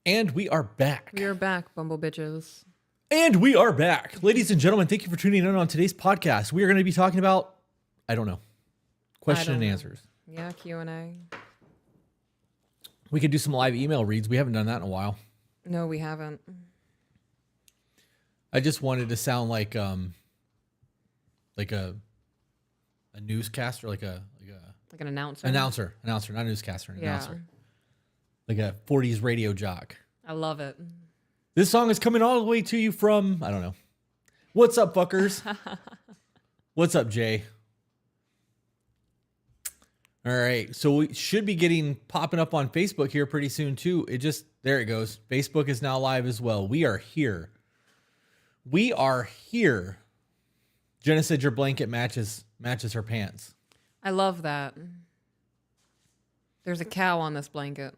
And we are back. We are back, bumble bitches. And we are back. Ladies and gentlemen, thank you for tuning in on today's podcast. We are going to be talking about, I don't know, question and answers. Yeah, Q&A. We could do some live email reads. We haven't done that in a while. No, we haven't. I just wanted to sound like a newscaster, like an announcer. Announcer, not a newscaster, an Yeah. announcer. Like a 40s radio jock. I love it. This song is coming all the way to you from, I don't know. What's up, fuckers? What's up, Jay? All right. So we should be popping up on Facebook here pretty soon, too. There it goes. Facebook is now live as well. We are here. We are here. Jenna said your blanket matches her pants. I love that. There's a cow on this blanket.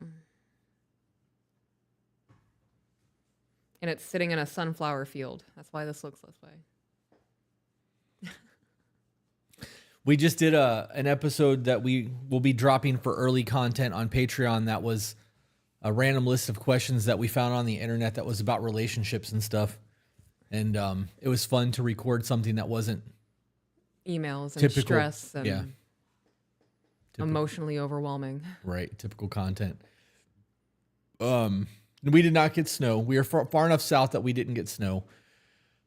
And it's sitting in a sunflower field. That's why this looks this way. We just did an episode that we will be dropping for early content on Patreon. That was a random list of questions that we found on the internet that was about relationships and stuff. And it was fun to record something that wasn't emails and typical, stress and yeah, emotionally overwhelming. Right, typical content. We did not get snow. We are far enough south that we didn't get snow.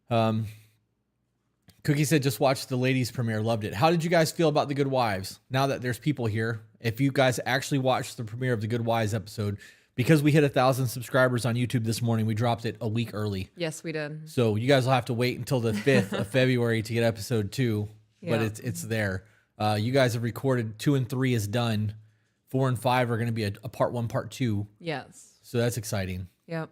Cookie said just watched the ladies premiere, loved it. How did you guys feel about The Good Wives? Now that there's people here, if you guys actually watched the premiere of The Good Wives episode, because we hit 1,000 subscribers on YouTube this morning, we dropped it a week early. Yes, we did. So you guys will have to wait until the 5th of February to get episode 2, but it's there. You guys have recorded 2 and 3 is done. 4 and 5 are going to be a part 1, part 2. Yes. So that's exciting. Yep.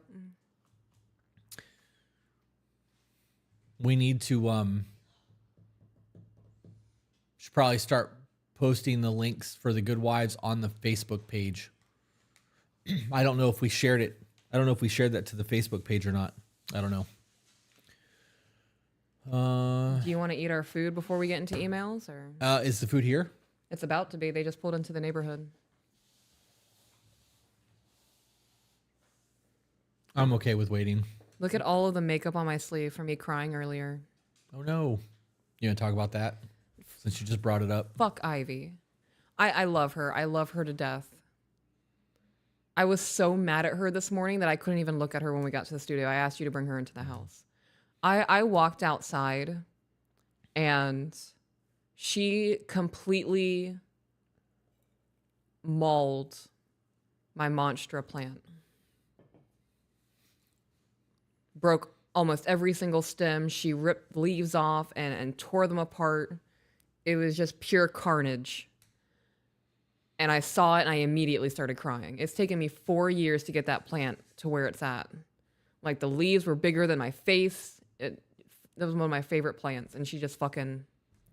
We need to should probably start posting the links for The Good Wives on the Facebook page. I don't know if we shared it. I don't know if we shared that to the Facebook page or not. I don't know. Do you want to eat our food before we get into emails, or is the food here? It's about to be. They just pulled into the neighborhood. I'm okay with waiting. Look at all of the makeup on my sleeve from me crying earlier. Oh no. You want to talk about that? Since you just brought it up. Fuck Ivy. I love her. I love her to death. I was so mad at her this morning that I couldn't even look at her when we got to the studio. I asked you to bring her into the house. I walked outside and she completely mauled my Monstra plant. Broke almost every single stem. She ripped leaves off and tore them apart. It was just pure carnage. And I saw it and I immediately started crying. It's taken me 4 years to get that plant to where it's at. Like the leaves were bigger than my face. That was one of my favorite plants and she just fucking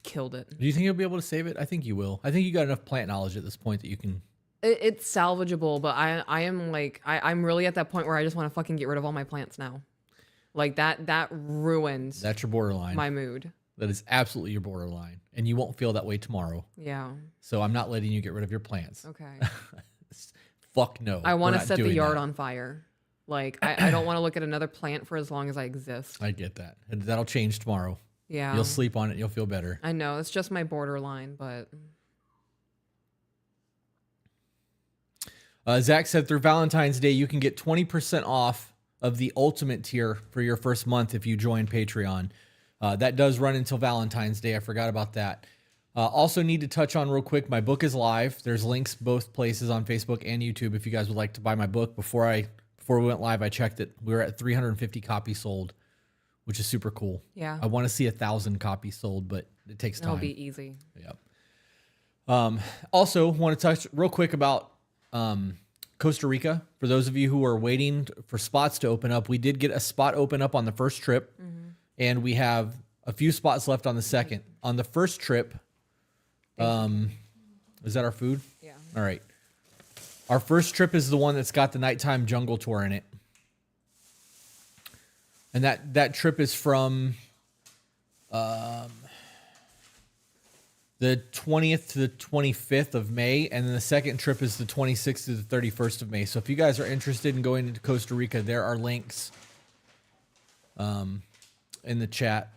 killed it. Do you think you'll be able to save it? I think you will. I think you got enough plant knowledge at this point that you can. It's salvageable, but I'm really at that point where I just want to fucking get rid of all my plants now. Like that ruins. That's your borderline. My mood. That is absolutely your borderline. And you won't feel that way tomorrow. Yeah. So I'm not letting you get rid of your plants. Okay. Fuck no. I want to set the yard on fire. Like, I don't want to look at another plant for as long as I exist. I get that. And that'll change tomorrow. Yeah. You'll sleep on it. You'll feel better. I know. It's just my borderline, but. Zach said through Valentine's Day, you can get 20% off of the ultimate tier for your first month if you join Patreon. That does run until Valentine's Day. I forgot about that. Also need to touch on real quick, my book is live. There's links both places on Facebook and YouTube if you guys would like to buy my book. Before we went live, I checked it. We were at 350 copies sold, which is super cool. Yeah. I want to see 1,000 copies sold, but it takes time. It'll be easy. Yep. Also want to touch real quick about Costa Rica. For those of you who are waiting for spots to open up, we did get a spot open up on the first trip, and we have a few spots left on the second. On the first trip, is that our food? Yeah. All right. Our first trip is the one that's got the nighttime jungle tour in it. And that trip is from the 20th to the 25th of May, and then the second trip is the 26th to the 31st of May. So if you guys are interested in going to Costa Rica, there are links in the chat.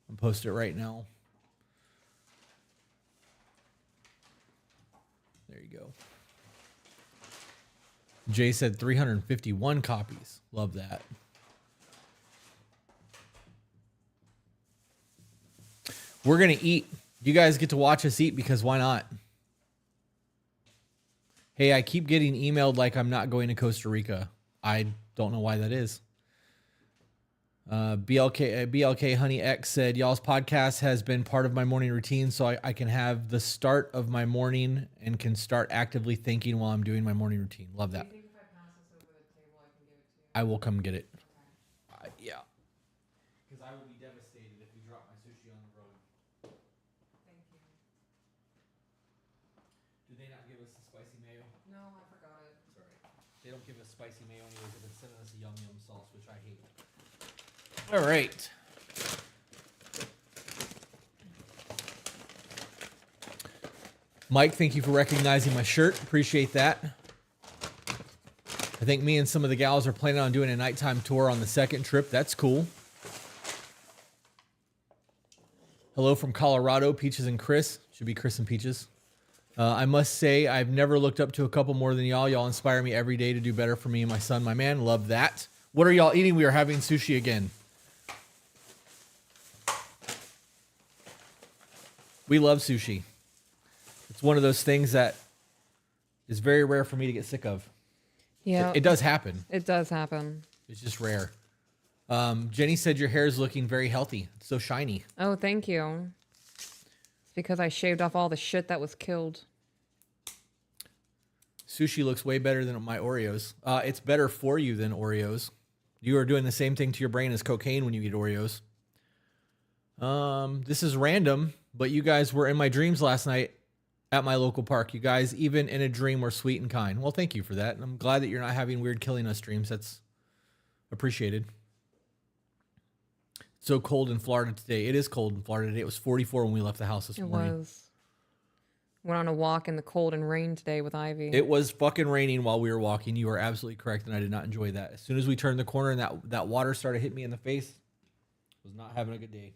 I'll post it right now. There you go. Jay said 351 copies. Love that. We're going to eat. You guys get to watch us eat because why not? Hey, I keep getting emailed like I'm not going to Costa Rica. I don't know why that is. BLK Honey X said, y'all's podcast has been part of my morning routine, so I can have the start of my morning and can start actively thinking while I'm doing my morning routine. Love that. Do you think if I pass this over the table, I can give it to you? I will come get it. Okay. Yeah. Because I will be devastated if we drop my sushi on the road. Thank you. Do they not give us the spicy mayo? No, I forgot it. Sorry. They don't give us spicy mayo anyways. They've been sending us a yum yum sauce, which I hate. All right. Mike, thank you for recognizing my shirt. Appreciate that. I think me and some of the gals are planning on doing a nighttime tour on the second trip. That's cool. Hello from Colorado, Peaches and Chris. Should be Chris and Peaches. I must say, I've never looked up to a couple more than y'all. Y'all inspire me every day to do better for me and my son, my man. Love that. What are y'all eating? We are having sushi again. We love sushi. It's one of those things that is very rare for me to get sick of. Yeah. It does happen. It does happen. It's just rare. Jenny said your hair is looking very healthy. It's so shiny. Oh, thank you. It's because I shaved off all the shit that was killed. Sushi looks way better than my Oreos. It's better for you than Oreos. You are doing the same thing to your brain as cocaine when you eat Oreos. This is random, but you guys were in my dreams last night at my local park. You guys, even in a dream, were sweet and kind. Well, thank you for that. And I'm glad that you're not having weird killing us dreams. That's appreciated. It's so cold in Florida today. It is cold in Florida today. It was 44 when we left the house this morning. It was. Went on a walk in the cold and rain today with Ivy. It was fucking raining while we were walking. You are absolutely correct, and I did not enjoy that. As soon as we turned the corner and that water started hitting me in the face, I was not having a good day.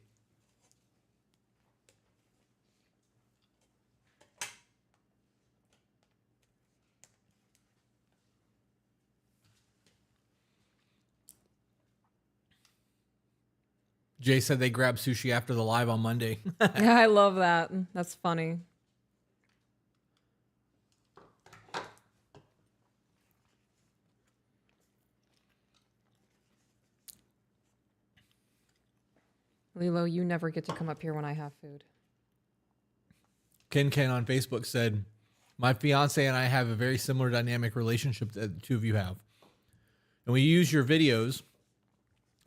Jay said they grabbed sushi after the live on Monday. Yeah, I love that. That's funny. Lilo, you never get to come up here when I have food. Ken on Facebook said, my fiance and I have a very similar dynamic relationship that the two of you have. And we use your videos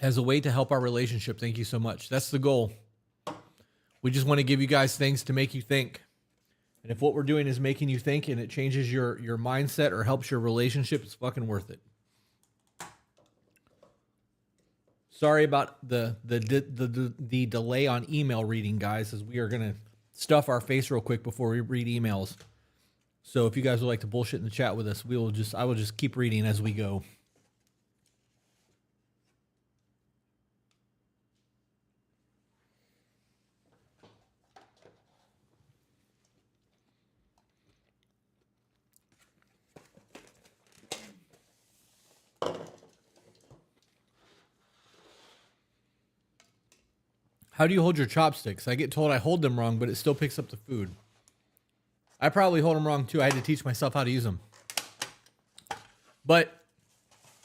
as a way to help our relationship. Thank you so much. That's the goal. We just want to give you guys things to make you think. And if what we're doing is making you think and it changes your mindset or helps your relationship, it's fucking worth it. Sorry about the delay on email reading, guys, as we are going to stuff our face real quick before we read emails. So if you guys would like to bullshit in the chat with us, I will just keep reading as we go. How do you hold your chopsticks? I get told I hold them wrong, but it still picks up the food. I probably hold them wrong too. I had to teach myself how to use them. But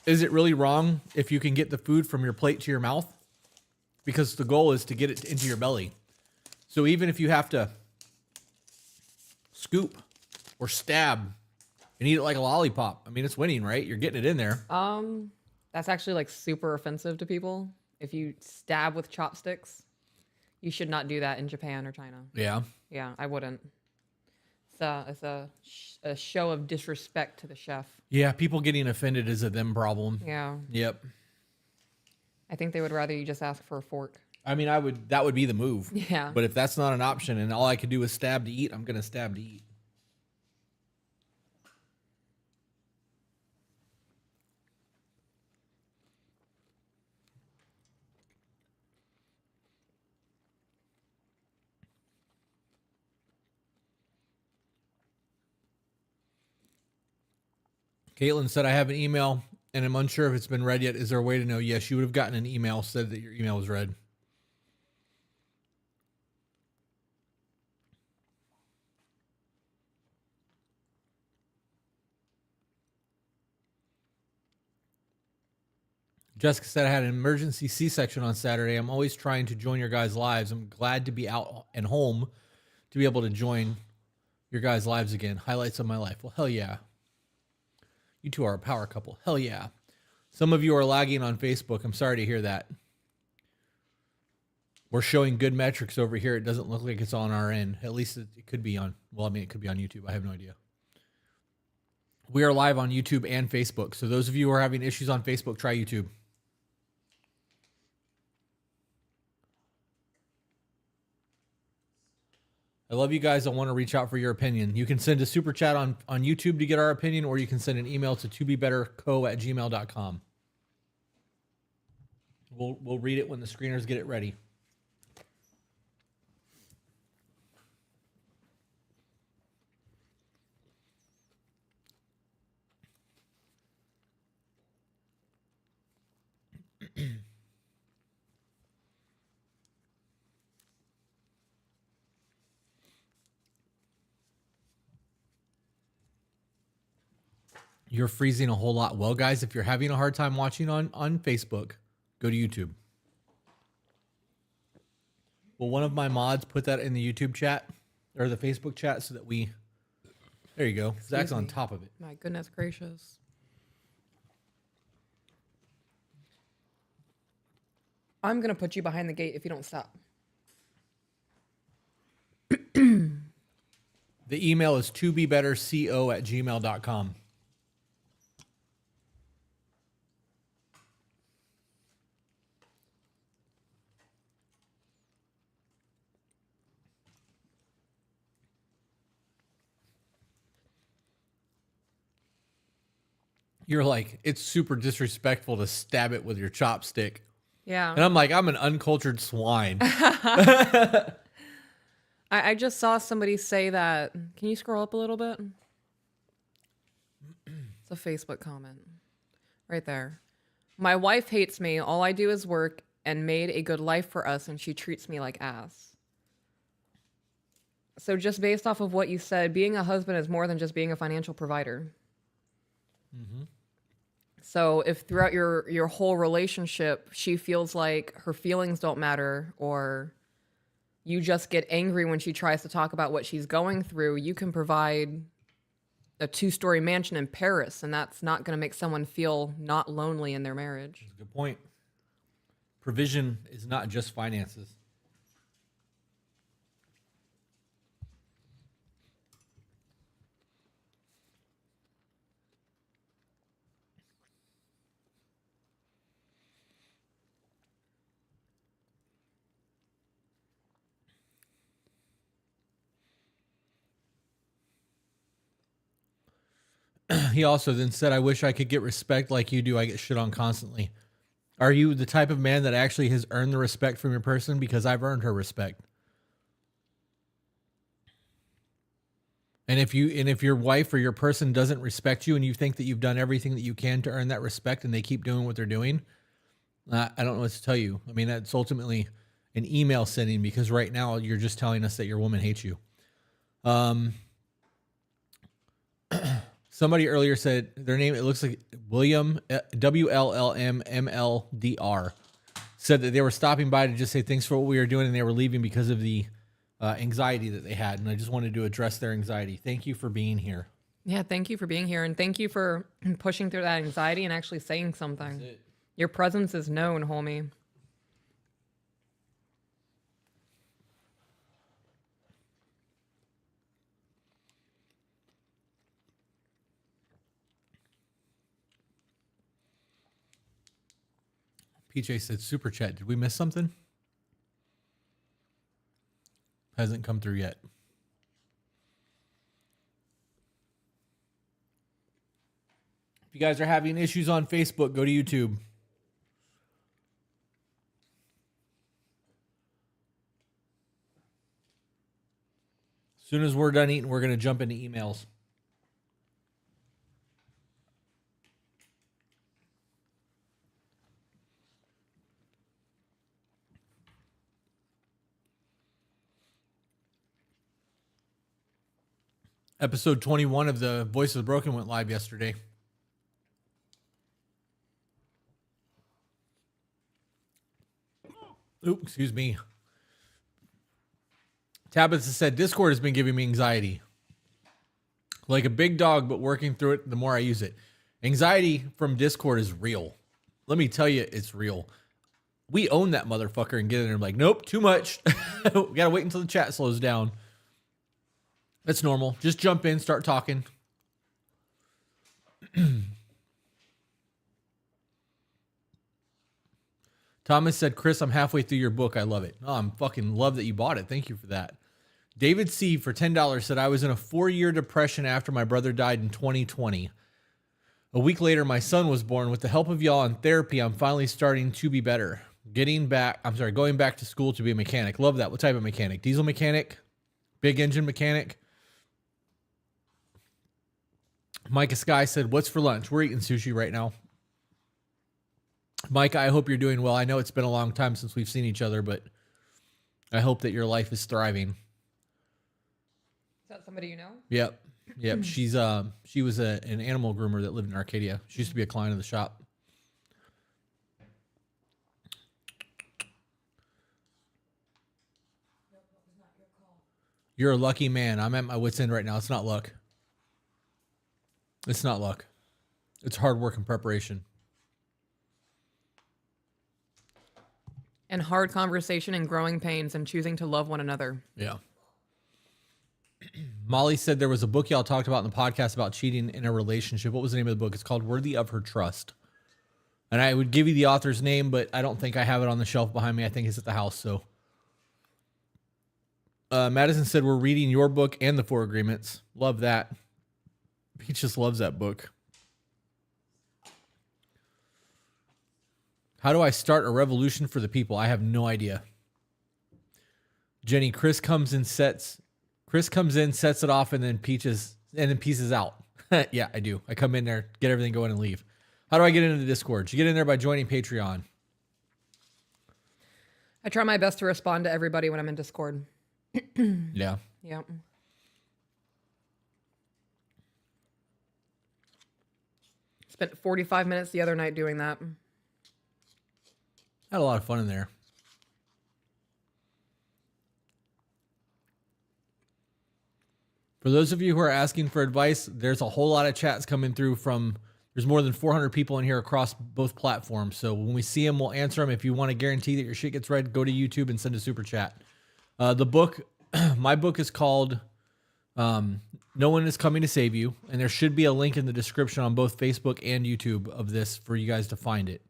is it really wrong if you can get the food from your plate to your mouth? Because the goal is to get it into your belly. So even if you have to scoop or stab and eat it like a lollipop, I mean, it's winning, right? You're getting it in there. That's actually like super offensive to people. If you stab with chopsticks, you should not do that in Japan or China. Yeah. Yeah, I wouldn't. It's a show of disrespect to the chef. Yeah, people getting offended is a them problem. Yeah. Yep. I think they would rather you just ask for a fork. I mean, that would be the move. Yeah. But if that's not an option and all I could do is stab to eat, I'm going to stab to eat. Caitlin said, I have an email and I'm unsure if it's been read yet. Is there a way to know? Yes, you would have gotten an email said that your email was read. Jessica said, I had an emergency C-section on Saturday. I'm always trying to join your guys' lives. I'm glad to be out and home to be able to join your guys' lives again. Highlights of my life. Well, hell yeah. You two are a power couple. Hell yeah. Some of you are lagging on Facebook. I'm sorry to hear that. We're showing good metrics over here. It doesn't look like it's on our end. At least it could be on. Well, I mean, it could be on YouTube. I have no idea. We are live on YouTube and Facebook. So those of you who are having issues on Facebook, try YouTube. I love you guys. I want to reach out for your opinion. You can send a super chat on YouTube to get our opinion, or you can send an email to tobebetterco@gmail.com. We'll read it when the screeners get it ready. You're freezing a whole lot. Well, guys, if you're having a hard time watching on Facebook, go to YouTube. Well, one of my mods put that in the YouTube chat or the Facebook chat so that we... There you go. Zach's on top of it. My goodness gracious. I'm going to put you behind the gate if you don't stop. The email is tobebetterco@gmail.com. You're like, it's super disrespectful to stab it with your chopstick. Yeah. And I'm like, I'm an uncultured swine. I just saw somebody say that. Can you scroll up a little bit? It's a Facebook comment. Right there. My wife hates me. All I do is work and made a good life for us, and she treats me like ass. So just based off of what you said, being a husband is more than just being a financial provider. Mm-hmm. So if throughout your whole relationship, she feels like her feelings don't matter, or you just get angry when she tries to talk about what she's going through, you can provide a 2-story mansion in Paris, and that's not going to make someone feel not lonely in their marriage. That's a good point. Provision is not just finances. He also then said, I wish I could get respect like you do. I get shit on constantly. Are you the type of man that actually has earned the respect from your person? Because I've earned her respect. And if your wife or your person doesn't respect you and you think that you've done everything that you can to earn that respect and they keep doing what they're doing, I don't know what to tell you. I mean, that's ultimately an email sending, because right now you're just telling us that your woman hates you. Somebody earlier said their name, it looks like William, WLLMMLDR, said that they were stopping by to just say thanks for what we were doing, and they were leaving because of the anxiety that they had. And I just wanted to address their anxiety. Thank you for being here. Yeah, thank you for being here, and thank you for pushing through that anxiety and actually saying something. Your presence is known, homie. PJ said, super chat. Did we miss something? Hasn't come through yet. If you guys are having issues on Facebook, go to YouTube. As soon as we're done eating, we're going to jump into emails. Episode 21 of the Voice of the Broken went live yesterday. Ooh, excuse me. Tabitha said, Discord has been giving me anxiety. Like a big dog, but working through it the more I use it. Anxiety from Discord is real. Let me tell you, it's real. We own that motherfucker and get in there and like, nope, too much. We gotta wait until the chat slows down. That's normal. Just jump in, start talking. Thomas said, Chris, I'm halfway through your book. I love it. Oh, I'm fucking love that you bought it. Thank you for that. David C. for $10 said, I was in a 4-year depression after my brother died in 2020. A week later, my son was born. With the help of y'all and therapy, I'm finally starting to be better. Going back to school to be a mechanic. Love that. What type of mechanic? Diesel mechanic? Big engine mechanic? Micah Sky said, what's for lunch? We're eating sushi right now. Micah, I hope you're doing well. I know it's been a long time since we've seen each other, but I hope that your life is thriving. Is that somebody you know? Yep. She was an animal groomer that lived in Arcadia. She used to be a client of the shop. You're a lucky man. I'm at my wit's end right now. It's not luck. It's not luck. It's hard work and preparation. And hard conversation and growing pains and choosing to love one another. Yeah. Molly said there was a book y'all talked about in the podcast about cheating in a relationship. What was the name of the book? It's called Worthy of Her Trust. And I would give you the author's name, but I don't think I have it on the shelf behind me. I think it's at the house. So Madison said, we're reading your book and the 4 Agreements. Love that. Peach just loves that book. How do I start a revolution for the people? I have no idea. Jenny, Chris comes in, sets it off, and then pieces out. Yeah, I do. I come in there, get everything going, and leave. How do I get into the Discord? You get in there by joining Patreon. I try my best to respond to everybody when I'm in Discord. Yeah. Yep. Spent 45 minutes the other night doing that. Had a lot of fun in there. For those of you who are asking for advice, there's a whole lot of chats coming through there's more than 400 people in here across both platforms. So when we see them, we'll answer them. If you want to guarantee that your shit gets read, go to YouTube and send a super chat. The book, my book is called No One Is Coming to Save You. And there should be a link in the description on both Facebook and YouTube of this for you guys to find it.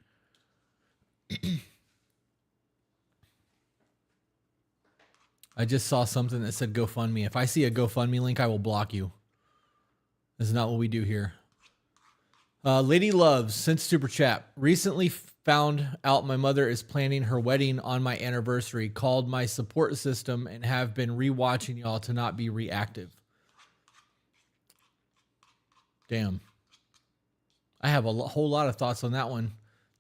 I just saw something that said GoFundMe. If I see a GoFundMe link, I will block you. This is not what we do here. Lady Loves, sent super chat. Recently found out my mother is planning her wedding on my anniversary. Called my support system and have been rewatching y'all to not be reactive. Damn. I have a whole lot of thoughts on that one.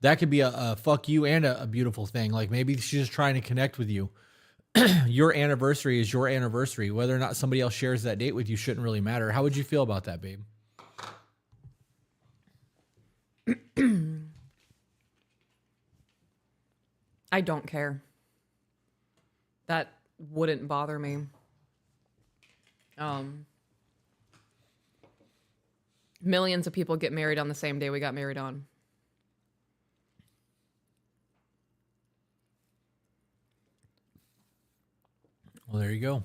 That could be a fuck you and a beautiful thing. Like maybe she's just trying to connect with you. Your anniversary is your anniversary. Whether or not somebody else shares that date with you shouldn't really matter. How would you feel about that, babe? I don't care. That wouldn't bother me. Millions of people get married on the same day we got married on. Well, there you go.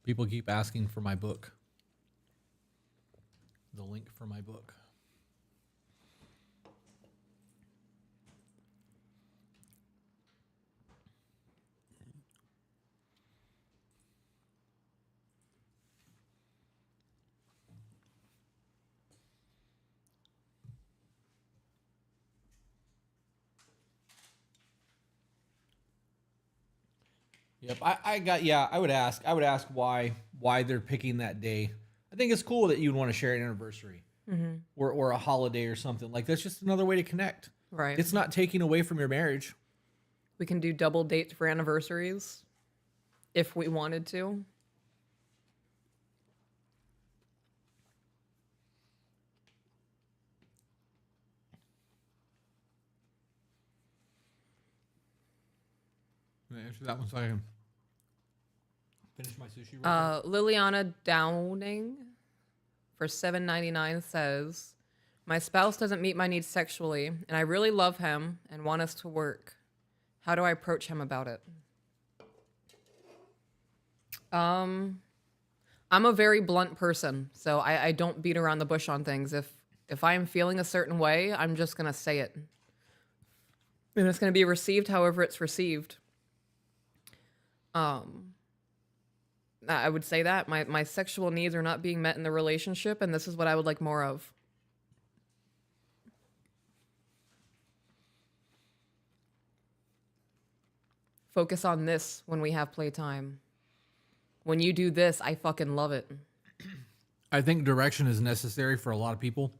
People keep asking for my book. The link for my book. Yep. I would ask why they're picking that day. I think it's cool that you'd want to share an anniversary or a holiday or something. Like that's just another way to connect. Right. It's not taking away from your marriage. We can do double dates for anniversaries if we wanted to. Answer that one so I can finish my sushi. Real quick. Liliana Downing for $7.99 says, "My spouse doesn't meet my needs sexually, and I really love him and want us to work. How do I approach him about it?" I'm a very blunt person, so I don't beat around the bush on things. If I am feeling a certain way, I'm just gonna say it, and it's gonna be received however it's received. I would say that my sexual needs are not being met in the relationship, and this is what I would like more of. Focus on this when we have playtime. When you do this, I fucking love it. I think direction is necessary for a lot of people.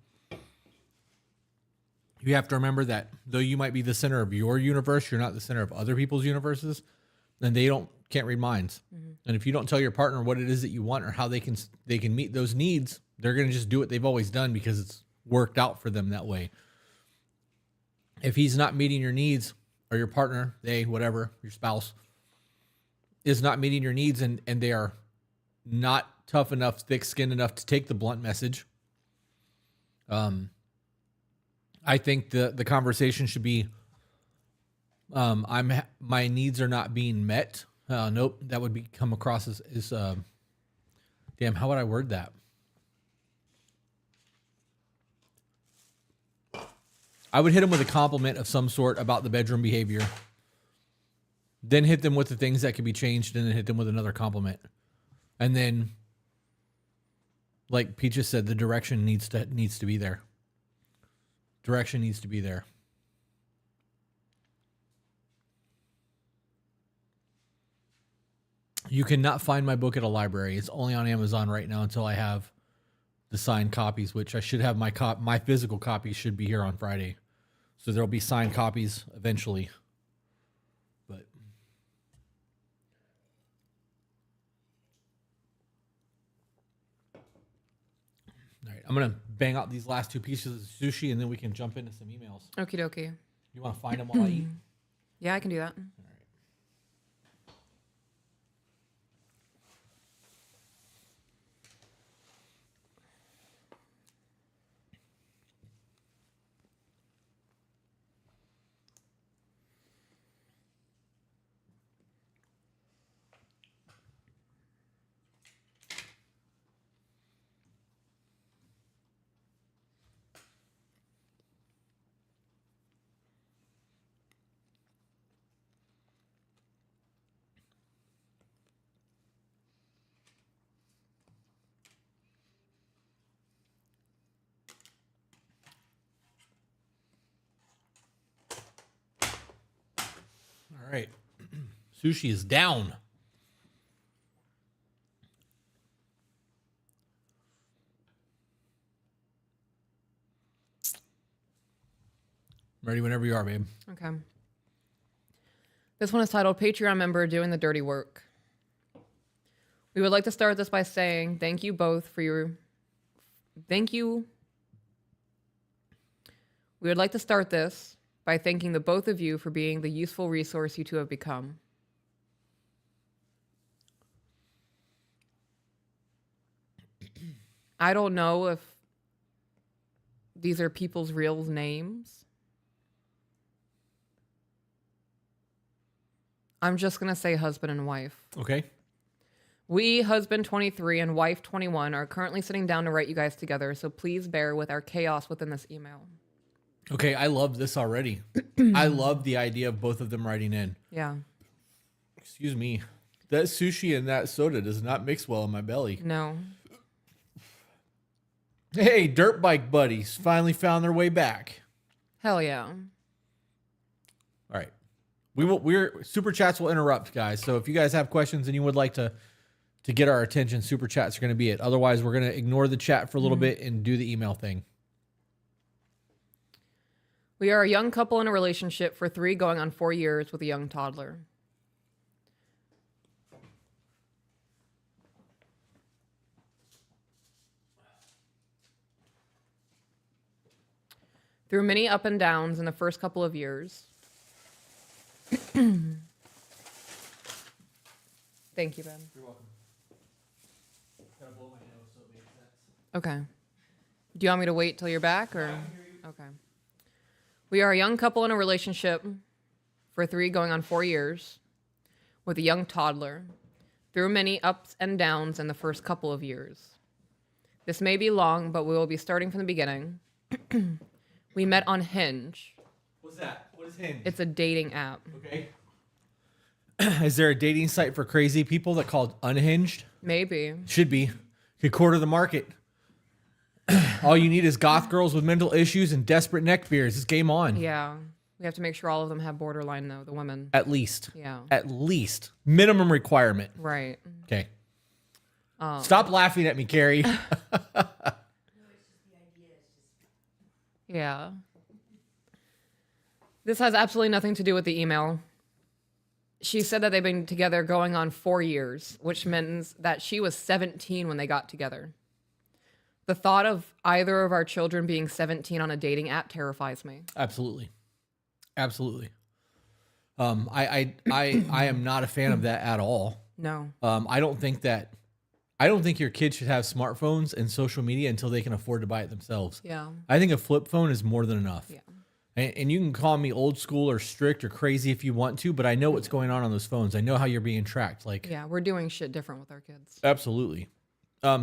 You have to remember that though you might be the center of your universe, you're not the center of other people's universes, and they can't read minds. And if you don't tell your partner what it is that you want or how they can meet those needs, they're going to just do what they've always done because it's worked out for them that way. If he's not meeting your needs, or your partner, whatever, your spouse, is not meeting your needs and they are not tough enough, thick-skinned enough to take the blunt message, I think the conversation should be, my needs are not being met. Nope, that would come across as damn, how would I word that? I would hit him with a compliment of some sort about the bedroom behavior. Then hit them with the things that could be changed, and then hit them with another compliment. And then, like Pete just said, the direction needs to be there. Direction needs to be there. You cannot find my book at a library. It's only on Amazon right now until I have the signed copies, which I should have my physical copies should be here on Friday. So there'll be signed copies eventually. But all right, I'm gonna bang out these last two pieces of sushi, and then we can jump into some emails. Okie dokie. You want to find them while I eat? Yeah, I can do that. All right. Sushi is down. Ready whenever you are, babe. Okay. This one is titled Patreon Member Doing the Dirty Work. We would like to start this by saying thank you both for your... Thank you. We would like to start this by thanking the both of you for being the useful resource you two have become. I don't know if these are people's real names. I'm just going to say husband and wife. Okay. We, husband 23 and wife 21, are currently sitting down to write you guys together, so please bear with our chaos within this email. Okay, I love this already. I love the idea of both of them writing in. Yeah. Excuse me. That sushi and that soda does not mix well in my belly. No. Hey, dirt bike buddies finally found their way back. Hell yeah. All right. We're super chats will interrupt, guys. So if you guys have questions and you would like to get our attention, super chats are going to be it. Otherwise, we're going to ignore the chat for a little bit and do the email thing. We are a young couple in a relationship for 3 going on 4 years with a young toddler. Through many up and downs in the first couple of years. Thank you, Ben. You're welcome. Gotta blow my nose so it makes sense. Okay. Do you want me to wait till you're back, or? Okay. We are a young couple in a relationship for 3 going on 4 years with a young toddler through many ups and downs in the first couple of years. This may be long, but we will be starting from the beginning. We met on Hinge. What's that? What is Hinge? It's a dating app. Okay. Is there a dating site for crazy people that called Unhinged? Maybe. Should be. Could quarter the market. All you need is goth girls with mental issues and desperate neckbeards. It's game on. Yeah. We have to make sure all of them have borderline, though, the women. At least. Yeah. At least. Minimum requirement. Right. Okay. Stop laughing at me, Carrie. Yeah. This has absolutely nothing to do with the email. She said that they've been together going on 4 years, which means that she was 17 when they got together. The thought of either of our children being 17 on a dating app terrifies me. Absolutely. Absolutely. I am not a fan of that at all. No. I don't think your kids should have smartphones and social media until they can afford to buy it themselves. Yeah. I think a flip phone is more than enough. Yeah. And you can call me old school or strict or crazy if you want to, but I know what's going on those phones. I know how you're being tracked. Like, Yeah, we're doing shit different with our kids. absolutely.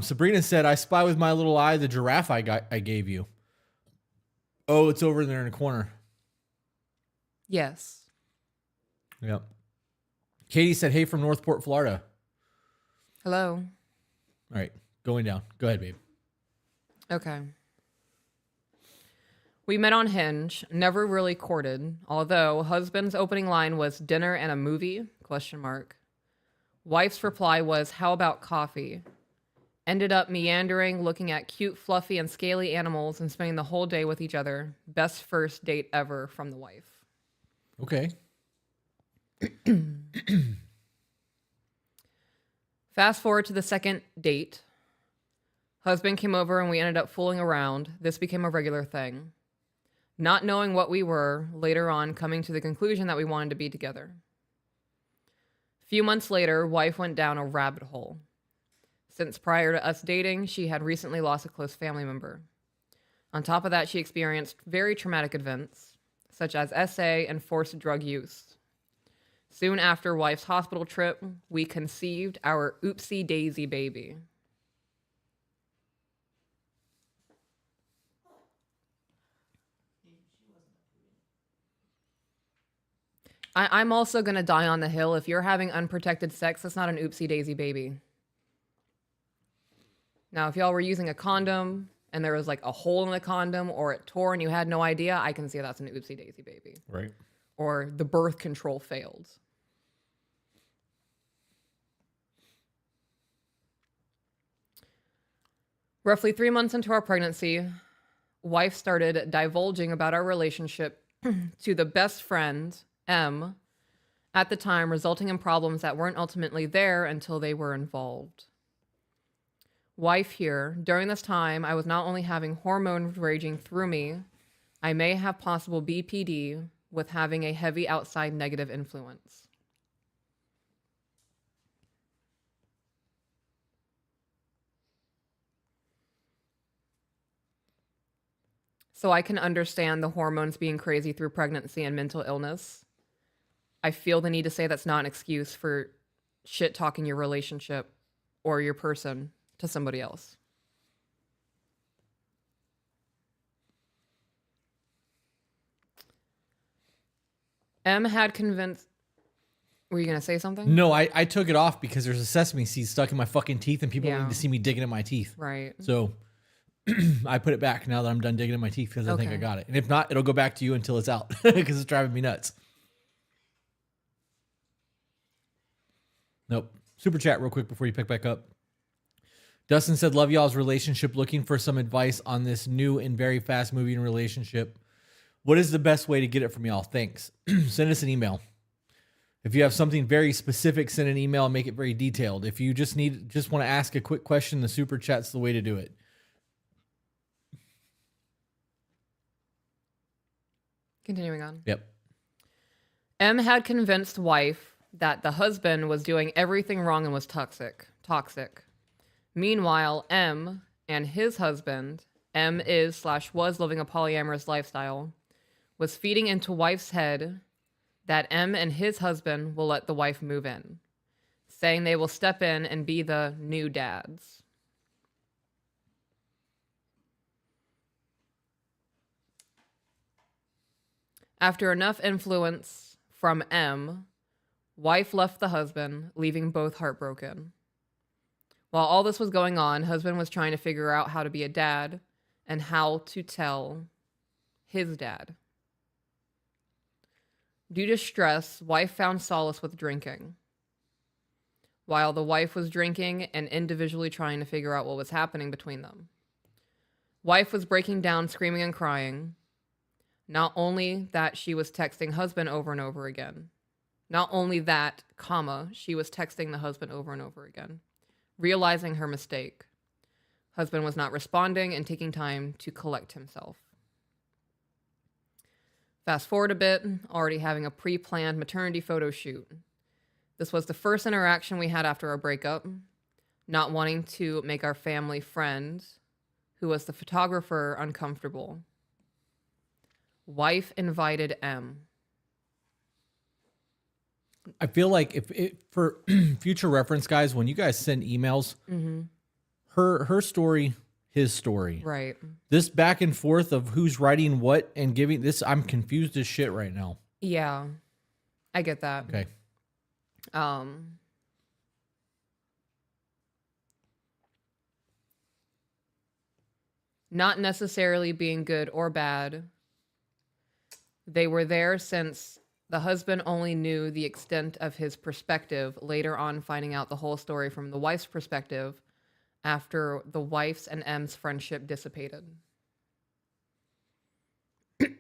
Sabrina said, "I spy with my little eye the giraffe I gave you." Oh, it's over there in the corner. Yes. Yep. Katie said, "Hey, from Northport, Florida." Hello. All right, going down. Go ahead, babe. Okay. We met on Hinge, never really courted, although husband's opening line was dinner and a movie, ? Wife's reply was, how about coffee? Ended up meandering, looking at cute, fluffy, and scaly animals and spending the whole day with each other. Best first date ever from the wife. Okay. Fast forward to the second date. Husband came over and we ended up fooling around. This became a regular thing. Not knowing what we were, later on coming to the conclusion that we wanted to be together. A few months later, wife went down a rabbit hole. Since prior to us dating, she had recently lost a close family member. On top of that, she experienced very traumatic events, such as SA and forced drug use. Soon after wife's hospital trip, we conceived our oopsie daisy baby. I'm also going to die on the hill. If you're having unprotected sex, that's not an oopsie daisy baby. Now, if y'all were using a condom and there was like a hole in the condom or it tore and you had no idea, I can see that's an oopsie daisy baby. Right. Or the birth control failed. Roughly 3 months into our pregnancy, wife started divulging about our relationship to the best friend, M, at the time, resulting in problems that weren't ultimately there until they were involved. Wife here, during this time, I was not only having hormones raging through me, I may have possible BPD with having a heavy outside negative influence. So I can understand the hormones being crazy through pregnancy and mental illness. I feel the need to say that's not an excuse for shit talking your relationship or your person to somebody else. M had convinced... Were you going to say something? No, I took it off because there's a sesame seed stuck in my fucking teeth and people Yeah. need to see me digging in my teeth. Right. So I put it back now that I'm done digging in my teeth because I think I Okay. got it. And if not, it'll go back to you until it's out because it's driving me nuts. Nope. Super chat real quick before you pick back up. Dustin said, love y'all's relationship. Looking for some advice on this new and very fast moving relationship. What is the best way to get it from y'all? Thanks. Send us an email. If you have something very specific, send an email and make it very detailed. If you just want to ask a quick question, the super chat's the way to do it. Continuing on. Yep. M had convinced wife that the husband was doing everything wrong and was toxic. Meanwhile, M and his husband, M is/was living a polyamorous lifestyle, was feeding into wife's head that M and his husband will let the wife move in, saying they will step in and be the new dads. After enough influence from M, wife left the husband, leaving both heartbroken. While all this was going on, husband was trying to figure out how to be a dad and how to tell his dad. Due to stress, wife found solace with drinking. While the wife was drinking and individually trying to figure out what was happening between them. Wife was breaking down, screaming and crying. Not only that, she was texting husband over and over again. Not only that, she was texting the husband over and over again. Realizing her mistake. Husband was not responding and taking time to collect himself. Fast forward a bit, already having a pre-planned maternity photo shoot. This was the first interaction we had after our breakup. Not wanting to make our family friend, who was the photographer, uncomfortable. Wife invited M. I feel like for future reference, guys, when you guys send emails, her story, his story. Right. This back and forth of who's writing what and giving this, I'm confused as shit right now. Yeah. I get that. Okay. Not necessarily being good or bad. They were there since the husband only knew the extent of his perspective, later on finding out the whole story from the wife's perspective after the wife's and M's friendship dissipated.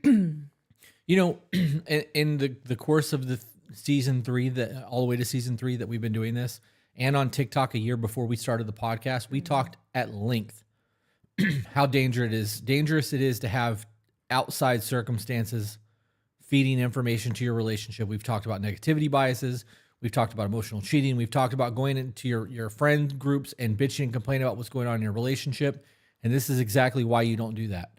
You know, in the course of the season 3, all the way to season 3 that we've been doing this, and on TikTok a year before we started the podcast, we talked at length how dangerous it is to have outside circumstances feeding information to your relationship. We've talked about negativity biases. We've talked about emotional cheating. We've talked about going into your friend groups and bitching and complaining about what's going on in your relationship. And this is exactly why you don't do that.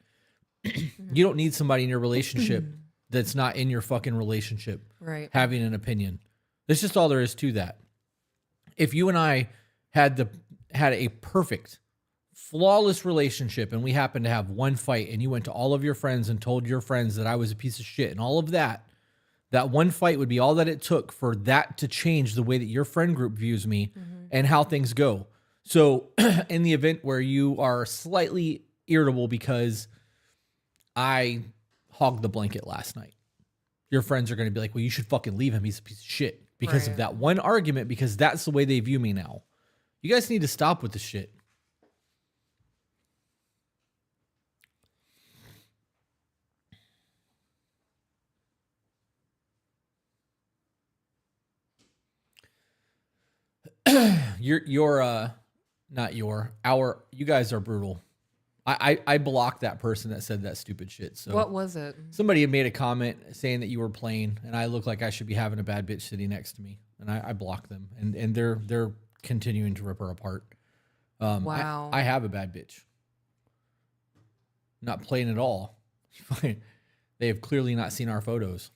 You don't need somebody in your relationship that's not in your fucking relationship having an opinion. That's just all there is to that. If you and I had a perfect, flawless relationship and we happened to have one fight and you went to all of your friends and told your friends that I was a piece of shit and all of that one fight would be all that it took for that to change the way that your friend group views me and how things go. So in the event where you are slightly irritable because I hogged the blanket last night, your friends are going to be like, well, you should fucking leave him. He's a piece of shit because of that one argument, because that's the way they view me now. You guys need to stop with this shit. You guys are brutal. I blocked that person that said that stupid shit. So what was it? Somebody had made a comment saying that you were playing and I look like I should be having a bad bitch sitting next to me. And I blocked them and they're continuing to rip her apart. Wow. I have a bad bitch. Not playing at all. They have clearly not seen our photos.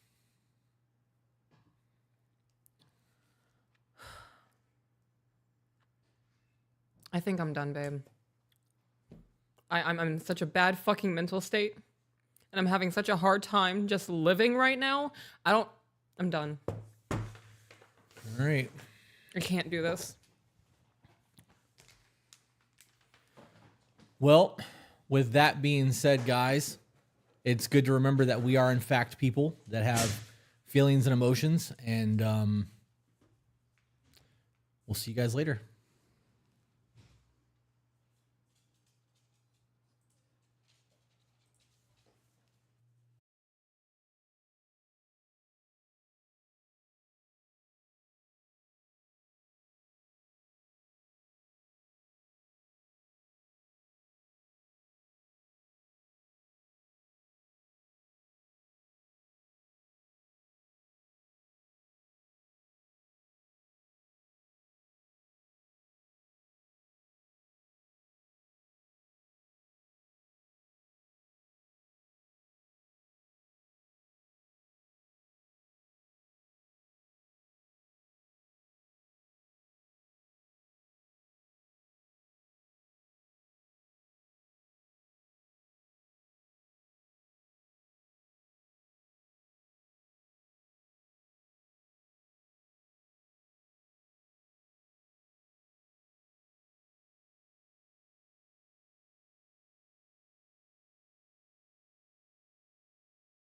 I think I'm done, babe. I'm in such a bad fucking mental state. And I'm having such a hard time just living right now. I'm done. All right. I can't do this. Well, with that being said, guys, it's good to remember that we are in fact people that have feelings and emotions, and we'll see you guys later.